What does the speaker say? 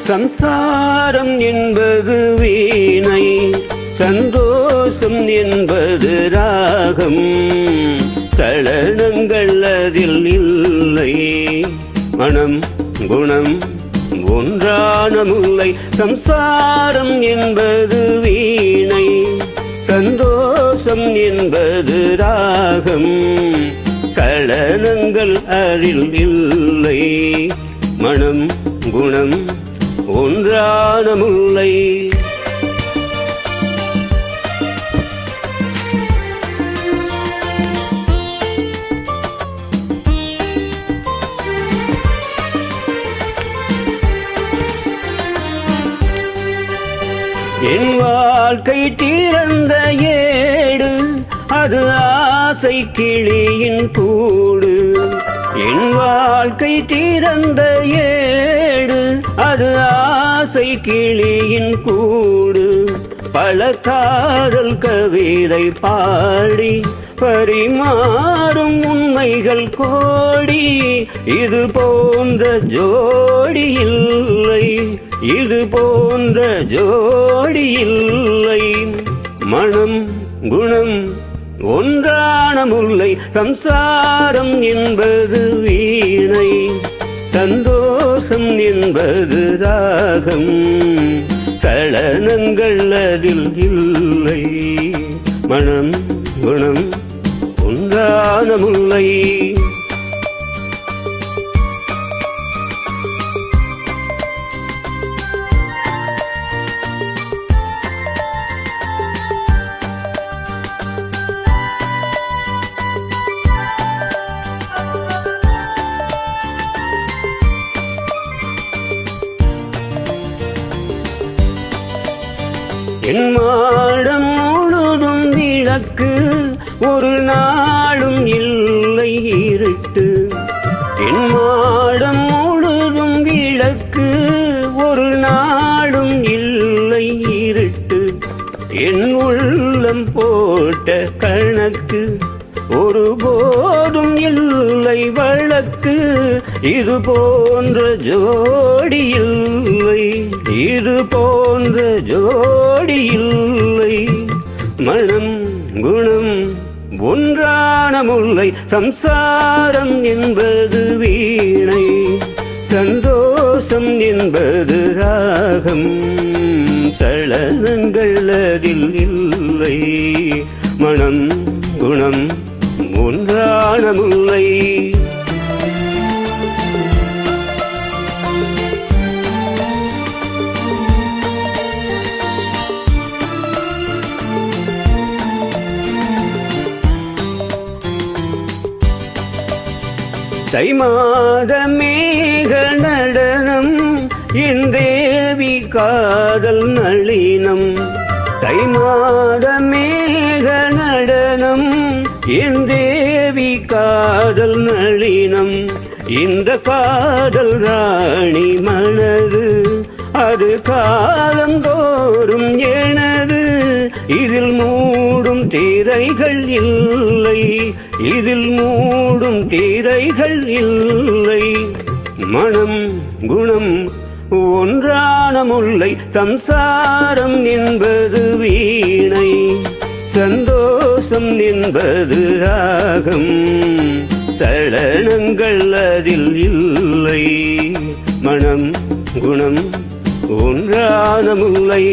சம்சாரம் என்பது வீணை, சந்தோஷம் என்பது ராகம். சலனங்கள் அதில் இல்லை, மனம் குணம் ஒன்றான முல்லை. சம்சாரம் என்பது வீணை, சந்தோஷம் என்பது ராகம். சலனங்கள் அதில் இல்லை, மனம் குணம் ஒன்றான முல்லை. என் வாழ்க்கை திறந்த ஏடு, அது ஆசை கிளியின் கூடு. என் வாழ்க்கை திறந்த ஏடு, அது ஆசை கிளியின் கூடு. பல காதல் கவிதை பாடி பரிமாறும் உண்மைகள் கோடி. இது போன்ற ஜோடி இல்லை, இது போன்ற ஜோடி இல்லை. மனம் குணம் ஒன்றான முல்லை. சம்சாரம் என்பது வீணை, சந்தோஷம் என்பது ராகம். சலனங்கள் அதில் இல்லை, மனம் குணம் ஒன்றான முல்லை. என் மாடம் முழுதும் விளக்கு, ஒரு நாளும் இல்லை இருட்டு. என் மாடம் முழுதும் விளக்கு, ஒரு நாளும் இல்லை இருட்டு. என் உள்ளம் போட்ட கணக்கு, ஒருபோதும் இல்லை வழக்கு. இது போன்ற ஜோடி இல்லை, இது போன்ற ஜோடி இல்லை. மனம் குணம் ஒன்றான முல்லை. சம்சாரம் என்பது வீணை, சந்தோஷம் என்பது ராகம். சலனங்கள் அதில் இல்லை, மனம் குணம் ஒன்றான முல்லை. தை மாத மேக நடனம், என் தேவி காதல் நளினம். தை மாத மேக நடனம், என் தேவி காதல் நளினம். இந்த காதல் ராணி மனது, அது காலந்தோறும் எனது. இதில் மூடும் திரைகள் இல்லை, இதில் மூடும் திரைகள் இல்லை. மனம் குணம் ஒன்றான முல்லை. சம்சாரம் என்பது வீணை, சந்தோஷம் என்பது ராகம். சலனங்கள் அதில் இல்லை, மனம் குணம் ஒன்றான முல்லை.